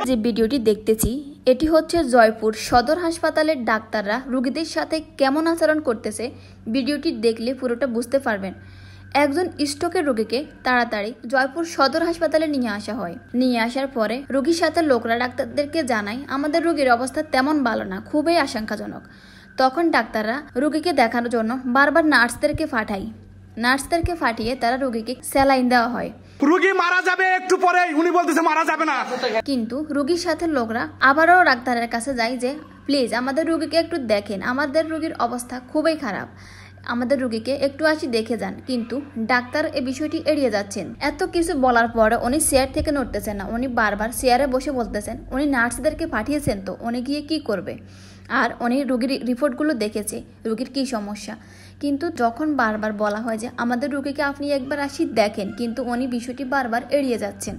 যে ভিডিওটি দেখতেছি এটি হচ্ছে জয়পুর সদর হাসপাতালের ডাক্তাররা রোগীদের সাথে কেমন আচরণ করতেছে। ভিডিওটি দেখলে পুরোটা বুঝতে পারবেন। একজন স্ট্রোকের রোগীকে তাড়াতাড়ি জয়পুর সদর হাসপাতালে নিয়ে আসা হয়। নিয়ে আসার পরে রোগীর সাথে লোকরা ডাক্তারদেরকে জানায় আমাদের রোগীর অবস্থা তেমন ভালো না, খুবই আশঙ্কাজনক। তখন ডাক্তাররা রোগীকে দেখানোর জন্য বারবার নার্সদেরকে পাঠায়। নার্সদেরকে পাঠিয়ে তারা রোগীকে স্যালাইন দেওয়া হয়। রোগী মারা যাবে একটু পরে, উনি বলতেছে মারা যাবে না। কিন্তু রোগীর সাথে লোকরা আবারও ডাক্তারের কাছে যায় যে প্লিজ আমাদের রোগীকে একটু দেখেন, আমাদের রোগীর অবস্থা খুবই খারাপ, আমাদের রোগীকে একটু আসি দেখে যান। কিন্তু ডাক্তার এই বিষয়টি এড়িয়ে যাচ্ছেন। এত কিছু বলার পরে উনি চেয়ার থেকে নড়তেছেন না, উনি বারবার চেয়ারে বসে বলতেছেন উনি নার্সদেরকে পাঠিয়েছেন তো উনি গিয়ে কি করবে। আর উনি রোগীর রিপোর্টগুলো দেখেছে রোগীর কি সমস্যা। কিন্তু যখন বারবার বলা হয় যে আমাদের রোগীকে আপনি একবার আসি দেখেন, কিন্তু উনি বিষয়টি বারবার এড়িয়ে যাচ্ছেন।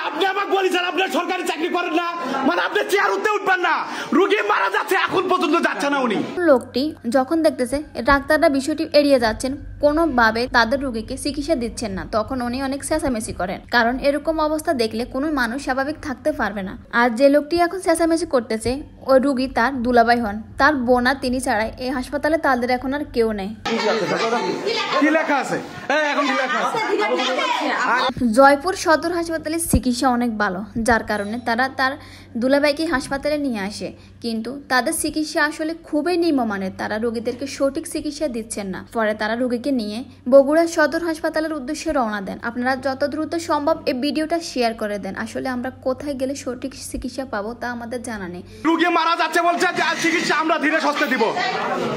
আপনি আমাকে বলেছেন আপনি সরকারি চাকরি করেন না, মানে আপনি চেয়ার উঠতে উঠবেন না, রোগী মারা যাচ্ছে এখন পর্যন্ত যাচ্ছে না। উনি লোকটি যখন দেখতেছে ডাক্তাররা বিষয়টি এড়িয়ে যাচ্ছেন, কোনোভাবে তাদের রোগীকে চিকিৎসা দিচ্ছেন না, তখন উনি অনেক চেঁচামেচি করেন। কারণ এরকম অবস্থা দেখলে কোনো মানুষ স্বাভাবিক থাকতে পারবে না। আর যে লোকটি এখন চেঁচামেচি করতেছে ওই রোগী তার দুলাভাই হন, তার বোন আর তিনি ছাড়াই এই হাসপাতালে তাদের এখন আর কেউ নেই। জয়পুর সদর হাসপাতালের চিকিৎসা অনেক ভালো, যার কারণে তারা তার দুলাভাইকে হাসপাতালে নিয়ে আসে। কিন্তু তাদের চিকিৎসা আসলে খুবই নিম্নমানের, তারা রোগীদেরকে সঠিক চিকিৎসা দিচ্ছেন না। পরে তারা রোগীকে নিয়ে বগুড়া সদর হাসপাতালের উদ্দেশ্যে রওনা দেন। আপনারা যত দ্রুত সম্ভব এই ভিডিওটা শেয়ার করে দেন। আসলে আমরা কোথায় গেলে সঠিক চিকিৎসা পাবো তা আমাদের জানা নেই। রোগী মারা যাচ্ছে বলছে চিকিৎসা আমরা ধীরে সুস্থে দিব।